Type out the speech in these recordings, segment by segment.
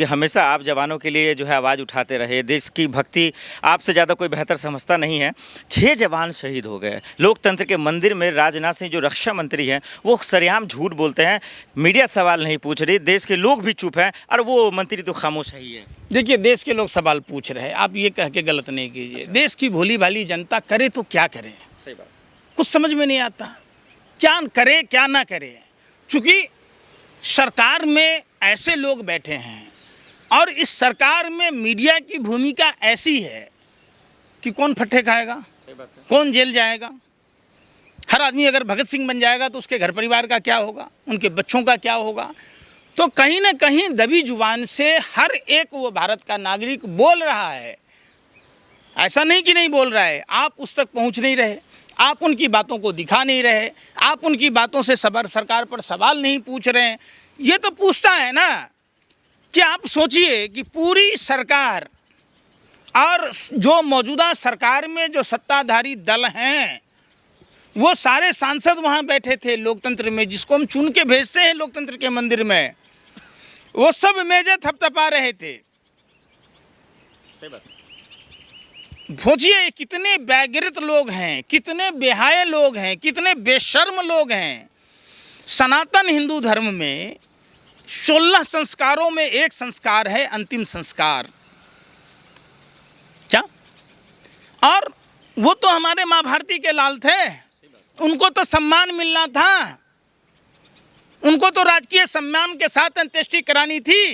कि हमेशा आप जवानों के लिए जो है आवाज़ उठाते रहे, देश की भक्ति आपसे ज़्यादा कोई बेहतर समझता नहीं है। 6 जवान शहीद हो गए। लोकतंत्र के मंदिर में राजनाथ सिंह जो रक्षा मंत्री हैं वो सरेआम झूठ बोलते हैं, मीडिया सवाल नहीं पूछ रही, देश के लोग भी चुप हैं और वो मंत्री तो खामोश ही है। देखिए, देश के लोग सवाल पूछ रहे हैं, आप ये कह के गलत नहीं कीजिए। देश की भोली भाली जनता करे तो क्या करे, सही बात, कुछ समझ में नहीं आता, क्या करे क्या ना करे। चूँकि सरकार में ऐसे लोग बैठे हैं और इस सरकार में मीडिया की भूमिका ऐसी है कि कौन फट्टे खाएगा, सही बात है। कौन जेल जाएगा। हर आदमी अगर भगत सिंह बन जाएगा तो उसके घर परिवार का क्या होगा, उनके बच्चों का क्या होगा। तो कहीं ना कहीं दबी जुबान से हर एक वो भारत का नागरिक बोल रहा है। ऐसा नहीं कि नहीं बोल रहा है, आप उस तक पहुंच नहीं रहे, आप उनकी बातों को दिखा नहीं रहे, आप उनकी बातों से सरकार पर सवाल नहीं पूछ रहे हैं। ये तो पूछता है ना कि आप सोचिए कि पूरी सरकार और जो मौजूदा सरकार में जो सत्ताधारी दल हैं वो सारे सांसद वहाँ बैठे थे लोकतंत्र में, जिसको हम चुन के भेजते हैं लोकतंत्र के मंदिर में, वो सब मेजे थपथपा रहे थे। सही बात। सोचिए कितने बेगैरत लोग हैं, कितने बेहाय लोग हैं, कितने बेशर्म लोग हैं। सनातन हिंदू धर्म में 16 संस्कारों में एक संस्कार है अंतिम संस्कार। क्या? और वो तो हमारे माँ भारती के लाल थे, उनको तो सम्मान मिलना था, उनको तो राजकीय सम्मान के साथ अंत्येष्टि करानी थी।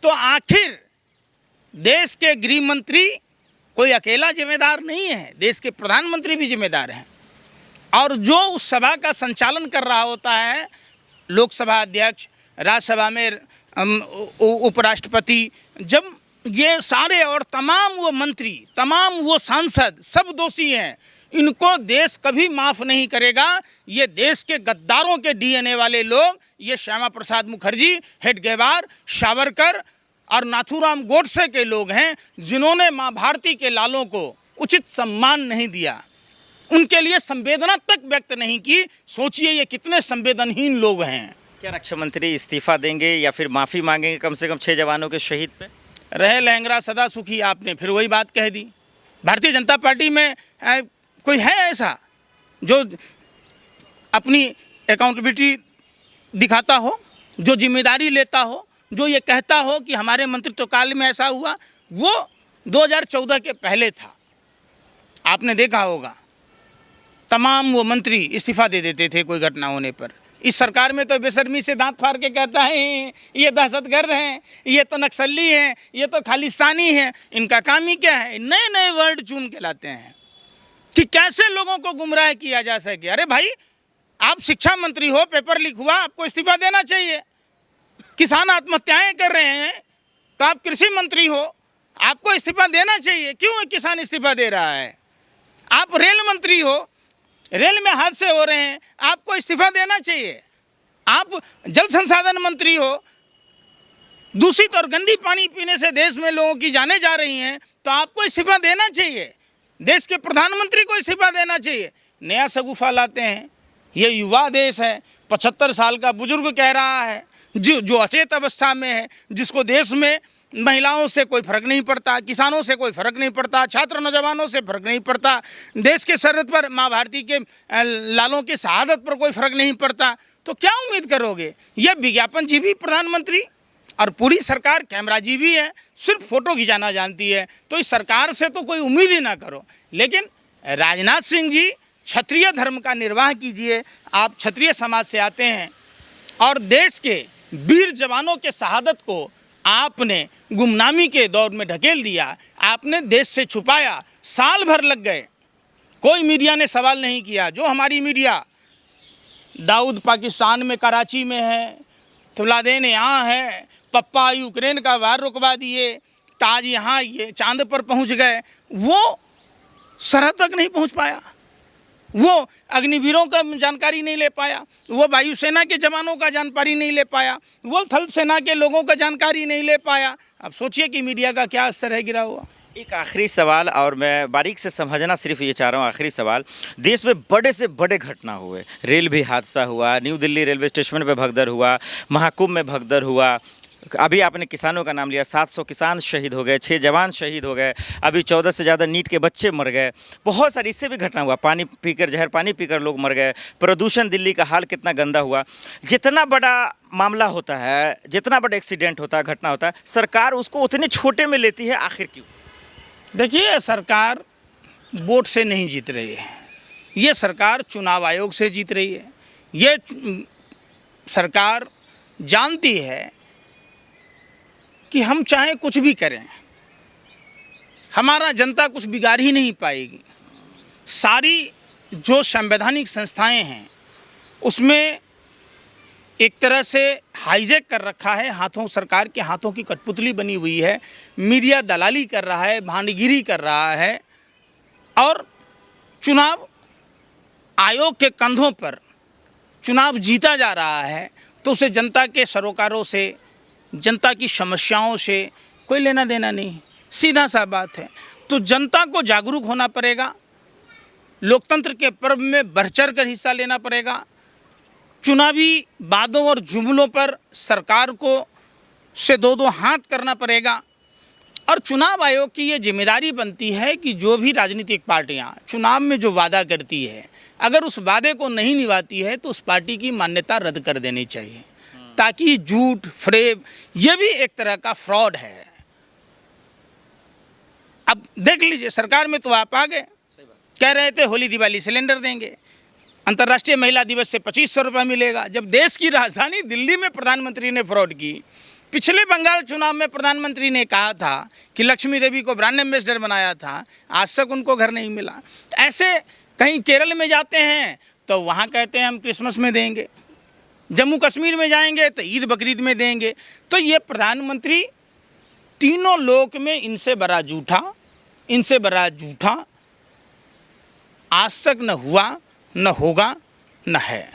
तो आखिर देश के गृह मंत्री कोई अकेला जिम्मेदार नहीं है, देश के प्रधानमंत्री भी जिम्मेदार हैं। और जो उस सभा का संचालन कर रहा होता है, लोकसभा अध्यक्ष, राज्यसभा में उपराष्ट्रपति, जब ये सारे और तमाम वो मंत्री, तमाम वो सांसद सब दोषी हैं, इनको देश कभी माफ़ नहीं करेगा। ये देश के गद्दारों के डीएनए वाले लोग, ये श्यामा प्रसाद मुखर्जी, हेडगेवार, सावरकर और नाथूराम गोडसे के लोग हैं, जिन्होंने माँ भारती के लालों को उचित सम्मान नहीं दिया, उनके लिए संवेदना तक व्यक्त नहीं की। सोचिए ये कितने संवेदनहीन लोग हैं। क्या रक्षा मंत्री इस्तीफा देंगे या फिर माफ़ी मांगेंगे कम से कम 6 जवानों के शहीद पे? रहे लहंगरा सदा सुखी, आपने फिर वही बात कह दी। भारतीय जनता पार्टी में कोई है ऐसा जो अपनी अकाउंटेबिलिटी दिखाता हो, जो जिम्मेदारी लेता हो, जो ये कहता हो कि हमारे मंत्रित्व काल में ऐसा हुआ? वो 2014 के पहले था, आपने देखा होगा। तमाम वो मंत्री इस्तीफा दे देते थे कोई घटना होने पर। इस सरकार में तो बेशर्मी से दांत फाड़ के कहता है ये दहशतगर्द हैं, ये तो नक्सली हैं, ये तो खालिस्तानी हैं। इनका काम ही क्या है? नए नए वर्ड चुन के लाते हैं कि कैसे लोगों को गुमराह किया जा सके। अरे भाई, आप शिक्षा मंत्री हो, पेपर लीक हुआ, आपको इस्तीफा देना चाहिए। किसान आत्महत्याएं कर रहे हैं तो आप कृषि मंत्री हो, आपको इस्तीफा देना चाहिए। क्यों किसान इस्तीफा दे रहा है? आप रेल मंत्री हो, रेल में हादसे हो रहे हैं, आपको इस्तीफा देना चाहिए। आप जल संसाधन मंत्री हो, दूषित और गंदी पानी पीने से देश में लोगों की जानें जा रही हैं, तो आपको इस्तीफा देना चाहिए। देश के प्रधानमंत्री को इस्तीफा देना चाहिए। नया शगुफा लाते हैं, ये युवा देश है, 75 साल का बुजुर्ग कह रहा है, जो अचेत अवस्था में है, जिसको देश में महिलाओं से कोई फ़र्क नहीं पड़ता, किसानों से कोई फ़र्क नहीं पड़ता, छात्र नौजवानों से फ़र्क नहीं पड़ता, देश के सरहद पर माँ भारती के लालों की शहादत पर कोई फ़र्क नहीं पड़ता, तो क्या उम्मीद करोगे? ये विज्ञापन जीवी प्रधानमंत्री और पूरी सरकार कैमरा जीवी है, सिर्फ फ़ोटो खिंचाना जानती है। तो इस सरकार से तो कोई उम्मीद ही ना करो। लेकिन राजनाथ सिंह जी, क्षत्रिय धर्म का निर्वाह कीजिए। आप क्षत्रिय समाज से आते हैं और देश के वीर जवानों के शहादत को आपने गुमनामी के दौर में ढकेल दिया, आपने देश से छुपाया। साल भर लग गए, कोई मीडिया ने सवाल नहीं किया। जो हमारी मीडिया, दाऊद पाकिस्तान में कराची में है, तुलादेन यहाँ है, पप्पा यूक्रेन का वार रुकवा दिए, ताज यहाँ ये चांद पर पहुँच गए, वो सरहद तक नहीं पहुँच पाया, वो अग्निवीरों का जानकारी नहीं ले पाया, वो वायुसेना के जवानों का जानकारी नहीं ले पाया, वो थल सेना के लोगों का जानकारी नहीं ले पाया। अब सोचिए कि मीडिया का क्या असर है गिरा हुआ। एक आखिरी सवाल, और मैं बारीक से समझना सिर्फ ये चाह रहा हूँ, आखिरी सवाल। देश में बड़े से बड़े घटना हुए, रेल भी हादसा हुआ, न्यू दिल्ली रेलवे स्टेशन पे भगदड़ हुआ, महाकुंभ में भगदड़ हुआ, अभी आपने किसानों का नाम लिया, 700 किसान शहीद हो गए, 6 जवान शहीद हो गए, अभी 14 से ज़्यादा नीट के बच्चे मर गए, बहुत सारी इससे भी घटना हुआ, पानी पीकर जहर पानी पीकर लोग मर गए, प्रदूषण दिल्ली का हाल कितना गंदा हुआ। जितना बड़ा मामला होता है, जितना बड़ा एक्सीडेंट होता है, घटना होता है, सरकार उसको उतने छोटे में लेती है, आखिर क्यों? देखिए, सरकार वोट से नहीं जीत रही है, ये सरकार चुनाव आयोग से जीत रही है। ये सरकार जानती है कि हम चाहे कुछ भी करें, हमारा जनता कुछ बिगाड़ ही नहीं पाएगी। सारी जो संवैधानिक संस्थाएं हैं उसमें एक तरह से हाईजैक कर रखा है, हाथों सरकार के हाथों की कठपुतली बनी हुई है, मीडिया दलाली कर रहा है, भांडगिरी कर रहा है, और चुनाव आयोग के कंधों पर चुनाव जीता जा रहा है, तो उसे जनता के सरोकारों से, जनता की समस्याओं से कोई लेना देना नहीं, सीधा सा बात है। तो जनता को जागरूक होना पड़ेगा, लोकतंत्र के पर्व में बढ़ चढ़ कर हिस्सा लेना पड़ेगा, चुनावी वादों और जुमलों पर सरकार को से दो हाथ करना पड़ेगा, और चुनाव आयोग की ये जिम्मेदारी बनती है कि जो भी राजनीतिक पार्टियां चुनाव में जो वादा करती है, अगर उस वादे को नहीं निभाती है तो उस पार्टी की मान्यता रद्द कर देनी चाहिए, ताकि झूठ फ्रेब ये भी एक तरह का फ्रॉड है। अब देख लीजिए, सरकार में तो आप आ गए, कह रहे थे होली दिवाली सिलेंडर देंगे, अंतर्राष्ट्रीय महिला दिवस से 2500 रुपये मिलेगा। जब देश की राजधानी दिल्ली में प्रधानमंत्री ने फ्रॉड की, पिछले बंगाल चुनाव में प्रधानमंत्री ने कहा था कि लक्ष्मी देवी को ब्रांड एम्बेसडर बनाया था, आज तक उनको घर नहीं मिला। ऐसे कहीं केरल में जाते हैं तो वहाँ कहते हैं हम क्रिसमस में देंगे, जम्मू कश्मीर में जाएंगे तो ईद बकरीद में देंगे। तो ये प्रधानमंत्री तीनों लोक में इनसे बड़ा झूठा आज तक न हुआ, न होगा, न है।